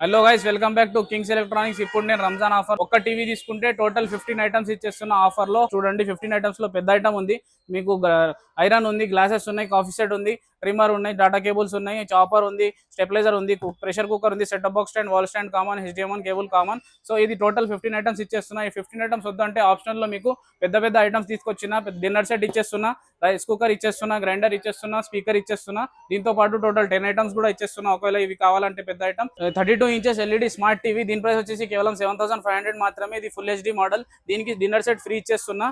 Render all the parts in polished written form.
Hello guys, welcome back to Kings electronics. ఇప్పుడు నేను Ramzan offer ఒక్క టీవీ తీసుకుంటే టోటల్ 15 ఐటమ్స్ ఇచ్చేస్తున్న ఆఫర్ లో. చూడండి, 15 ఐటమ్స్ లో పెద్ద ఐటమ్ ఉంది మీకు. ఐరన్ ఉంది, గ్లాసెస్ ఉన్నాయి, కాఫీ సెట్ ఉంది, ట్రిమ్మర్ ఉన్నాయి, డాటా కేబుల్స్ ఉన్నాయి, చాపర్ ఉంది, స్టెబిలైజర్ ఉంది, ప్రెషర్ కుక్కర్ ఉంది, set box stand, wall stand common, HDMI cable common. So ఇది టోటల్ 15 ఐటమ్స్ ఇచ్చేస్తున్నా. ఈ 15 ఐటమ్స్ వద్దంటే ఆప్షన్ లో మీకు పెద్ద పెద్ద ఐటమ్స్ తీసుకొచ్చిన. డిన్నర్ సెట్ ఇచ్చేస్తున్నా, రైస్ కుక్కర్ ఇచ్చేస్తున్నా, గ్రైండర్ ఇచ్చేస్తున్నా, స్పీకర్ ఇచ్చేస్తున్నా. దీంతో పాటు టోటల్ 10 ఐటమ్స్ కూడా ఇచ్చేస్తున్నా. ఒకవేళ ఇవి కావాలంటే పెద్ద item 32 inches LED smart TV. దీని ప్రైస్ వచ్చేసి కేవలం 7500 మాత్రమే. ఇది ఫుల్ హెచ్డి మోడల్. దీనికి డిన్నర్ సెట్ ఫ్రీ ఇచ్చేస్తున్నా.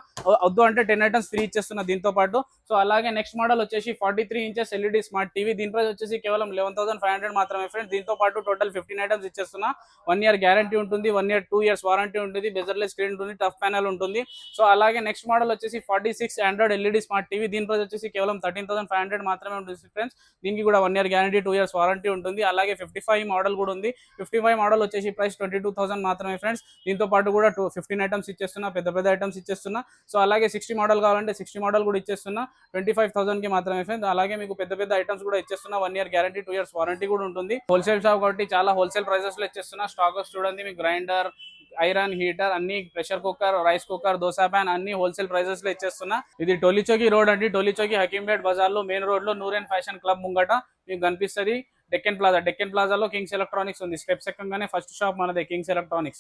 వద్దు అంటే 10 ఐటమ్స్ ఫ్రీ ఇచ్చేస్తున్నా దీంతో పాటు. సో అలాగే నెక్స్ట్ మోడల్ వచ్చేసి 43 ఇంచెస్ ఎల్ఈడి స్మార్ట్ టీవీ. దీని ప్రైస్ వచ్చేసి కేవలం 11500 మాత్రమే ఫ్రెండ్స్. దీంతో పాటు టోటల్ 15 ఐటమ్స్ ఇచ్చేస్తున్నా. 1 ఇయర్ గ్యారంటీ ఉంటుంది, 1 ఇయర్ 2 ఇయర్స్ వారంటీ ఉంటుంది, బెజర్లెస్ స్క్రీన్ ఉంటుంది, టఫ్ ప్యానల్ ఉంటుంది. సో అలాగే నెక్స్ట్ మోడల్ వచ్చేసి 46 ఆండ్రాయిడ్ ఎల్ఈడి స్మార్ట్ టీవీ. దీని ప్రైస్ వచ్చేసి కేవలం 13500 మాత్రమే ఉంటుంది ఫ్రెండ్స్. దీనికి కూడా 1 ఇయర్ గ్యారంటీ, 2 ఇయర్స్ వారంటీ ఉంటుంది. అలాగే 55 మోడల్ కూడా ఉంది. 55 మోడల్ వచ్చేసి ప్రైస్ 22,000 మాత్రమే ఫ్రెండ్స్. దీంతో పాటు కూడా 15 ఐటమ్స్ ఇచ్చేస్తున్నా, పెద్ద పెద్ద ఐటమ్స్ ఇచ్చేస్తున్నా. సో అలాగే 60 మోడల్ కావాలంటే 60 మోడల్ కూడా ఇచ్చేస్తున్నా, 25,000 కి మాత్రమే ఫ్రెండ్స్. అలాగే మీకు పెద్ద పెద్ద ఐటమ్స్ కూడా ఇచ్చేస్తున్నా. 1 ఇయర్ గ్యారంటీ, 2 ఇయర్స్ వారంటీ కూడా ఉంటుంది. హోల్సేల్ షాప్ కాబట్టి చాలా హోల్సేల్ ప్రైసెస్ లో ఇచ్చేస్తున్నా. స్టాక్ చూడండి, మీకు గ్రైండర్, ఐరన్, హీటర్ అన్ని, pressure cooker, rice cooker, dosa pan అన్ని హోల్సేల్ ప్రైసెస్ లో ఇచ్చేస్తున్నా. ఇది టోలీచౌకి రోడ్ అండి. టోలీచౌకి హకీంపేట్ బజార్ లో మెయిన్ రోడ్ లో నూరెన్ ఫ్యాషన్ క్లబ్ ముంగట మీకు కనిపిస్తుంది. డెక్కన్ ప్లాజాలో కింగ్స్ ఎలక్ట్రానిక్స్ ఉంది. స్టెప్స్ ఎక్కగానే ఫస్ట్ షాప్ మనదే, కింగ్స్ ఎలక్ట్రానిక్స్.